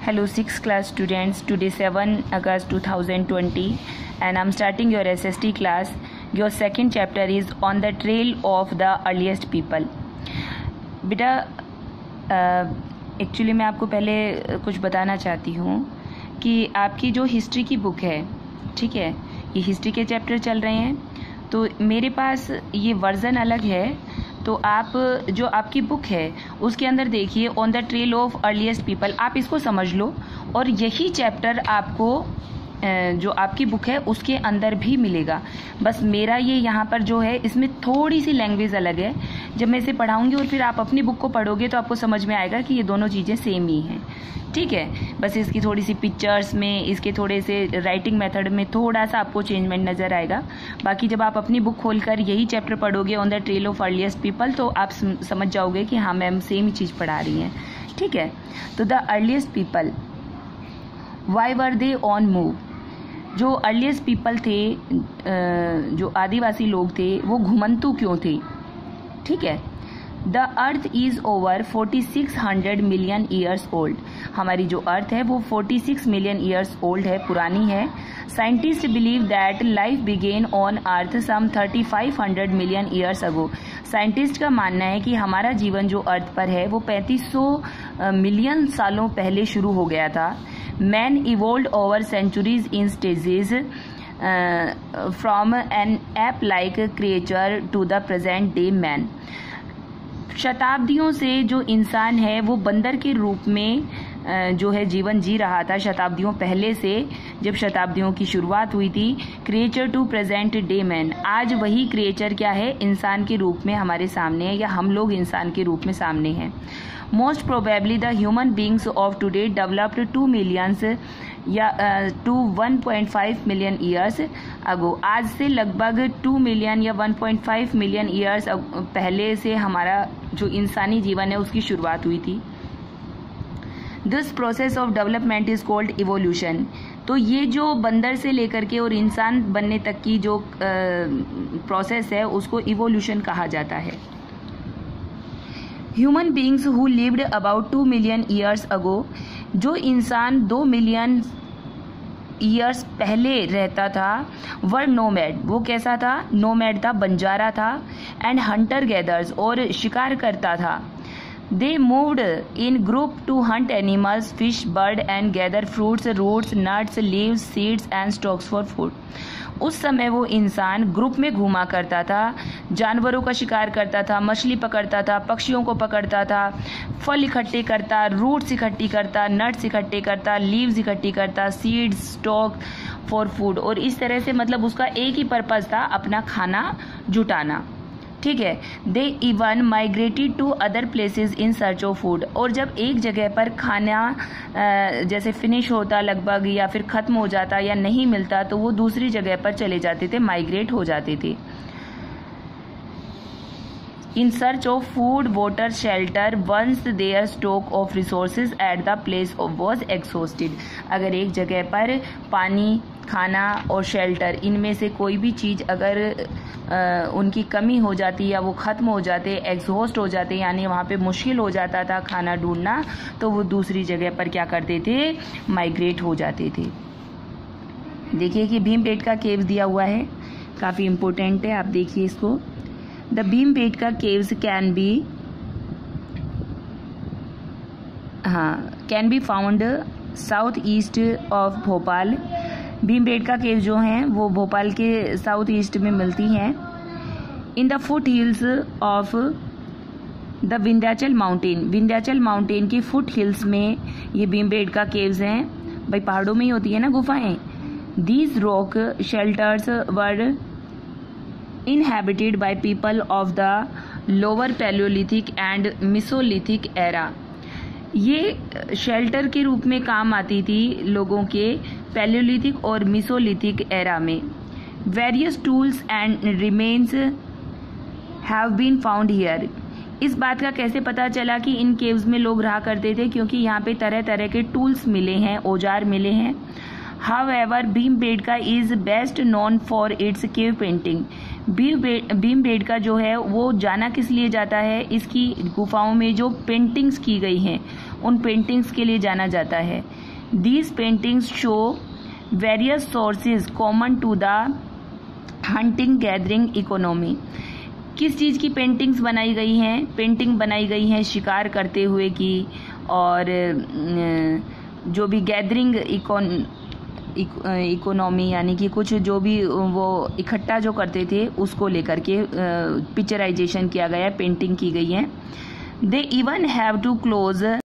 Hello 6th class students, today 7 August 2020 and I'm starting your SST class. Your second chapter is on the trail of the earliest people. बेटा actually मैं आपको पहले कुछ बताना चाहती हूँ कि आपकी जो हिस्ट्री की बुक है, ठीक है, ये हिस्ट्री के चैप्टर चल रहे हैं, तो मेरे पास ये वर्ज़न अलग है। तो आप जो आपकी बुक है उसके अंदर देखिए on the trail of earliest people, आप इसको समझ लो और यही चैप्टर आपको जो आपकी बुक है उसके अंदर भी मिलेगा। बस मेरा ये यहाँ पर जो है इसमें थोड़ी सी लैंग्वेज अलग है। जब मैं इसे पढ़ाऊँगी और फिर आप अपनी बुक को पढ़ोगे तो आपको समझ में आएगा कि ये दोनों चीज़ें सेम ही हैं, ठीक है। बस इसकी थोड़ी सी पिक्चर्स में, इसके थोड़े से राइटिंग मेथड में थोड़ा सा आपको चेंजमेंट नज़र आएगा। बाकी जब आप अपनी बुक खोलकर यही चैप्टर पढ़ोगे on the trail of earliest people तो आप समझ जाओगे कि हाँ मैम सेम ही चीज़ पढ़ा रही हैं, ठीक है। तो the earliest people, why were they on move. जो अर्लीस्ट पीपल थे, जो आदिवासी लोग थे, वो घुमंतु क्यों थे, ठीक है। The earth is over 4600 million years old. हमारी जो अर्थ है वो 46 मिलियन ईयर्स ओल्ड है, पुरानी है। Scientist believe that life began on earth some 3500 million years ago. Scientist का मानना है कि हमारा जीवन जो अर्थ पर है वो 3500 मिलियन सालों पहले शुरू हो गया था। Man evolved over centuries in stages from an ape like creature to the present day man. शताब्दियों से जो इंसान है वो बंदर के रूप में जो है जीवन जी रहा था, शताब्दियों पहले से, जब शताब्दियों की शुरुआत हुई थी। Creature to present day man, आज वही क्रिएचर क्या है, इंसान के रूप में हमारे सामने है, या हम लोग इंसान के रूप में सामने हैं। Most probably the human beings of today developed 2 millions या टू 1.5 मिलियन ईयर्स अगो। आज से लगभग 2 मिलियन या 1.5 मिलियन ईयर्स पहले से हमारा जो इंसानी जीवन है उसकी शुरुआत हुई थी। This process of development is called evolution. तो ये जो बंदर से लेकर के और इंसान बनने तक की जो प्रोसेस है उसको इवोल्यूशन कहा जाता है। Human beings who lived about 2 million years अगो, जो इंसान 2 मिलियन ईयर्स पहले रहता था, वर नोमैड। वो कैसा था, नोमैड था, बंजारा था। एंड हंटर गैदर्स, और शिकार करता था। They moved in group to hunt animals, fish, bird and gather fruits, roots, nuts, leaves, seeds and stalks for food. उस समय वो इंसान ग्रुप में घूमा करता था, जानवरों का शिकार करता था, मछली पकड़ता था, पक्षियों को पकड़ता था, फल इकट्ठे करता, रूट्स इकट्ठी करता, नट्स इकट्ठे करता, लीव्स इकट्ठी करता, सीड्स, स्टॉक फॉर फूड। और इस तरह से मतलब उसका एक ही पर्पज़ था, अपना खाना जुटाना, ठीक है। They even migrated to other places in search of food. और जब एक जगह पर खाना जैसे फिनिश होता लगभग, या फिर ख़त्म हो जाता या नहीं मिलता, तो वो दूसरी जगह पर चले जाते थे, माइग्रेट हो जाते थे। In search of food, water, shelter, once their stock of resources at the place was exhausted. अगर एक जगह पर पानी, खाना और शेल्टर, इनमें से कोई भी चीज़ अगर उनकी कमी हो जाती या वो ख़त्म हो जाते, एग्जॉस्ट हो जाते, यानी वहाँ पे मुश्किल हो जाता था खाना ढूंढना, तो वो दूसरी जगह पर क्या करते थे, माइग्रेट हो जाते थे। देखिए कि भीमबेटका केव्स दिया हुआ है, काफ़ी इम्पोर्टेंट है, आप देखिए इसको। The Bhimbetka caves can be found south east of Bhopal. Bhimbetka cave जो हैं वो भोपाल के साउथ ईस्ट में मिलती हैं। In the foot hills of the Vindhyachal mountain, Vindhyachal mountain की फुट हिल्स में ये भीमबेटका केव्स हैं। भाई पहाड़ों में ही होती है ना गुफाएं। These rock shelters were inhabited by people of the lower Paleolithic and Mesolithic era। ये शेल्टर के रूप में काम आती थी लोगों के पैलियोलिथिक और मिसोलिथिक एरा में। Various tools and remains have been found here. इस बात का कैसे पता चला कि इन केव्स में लोग रहा करते थे, क्योंकि यहाँ पे तरह तरह के टूल्स मिले हैं, औजार मिले हैं। However, Bhimbetka is best known for its cave painting. Bhimbetka जो है वो जाना किस लिए जाता है, इसकी गुफाओं में जो पेंटिंग्स की गई हैं उन पेंटिंग्स के लिए जाना जाता है। These paintings show various sources common to the hunting gathering economy. किस चीज़ की पेंटिंग्स बनाई गई हैं? पेंटिंग बनाई गई हैं शिकार करते हुए की, और जो भी गैदरिंग इकोनॉमी यानी कि कुछ जो भी वो इकट्ठा जो करते थे उसको लेकर के पिक्चराइजेशन किया गया है, पेंटिंग की गई है। They even have to close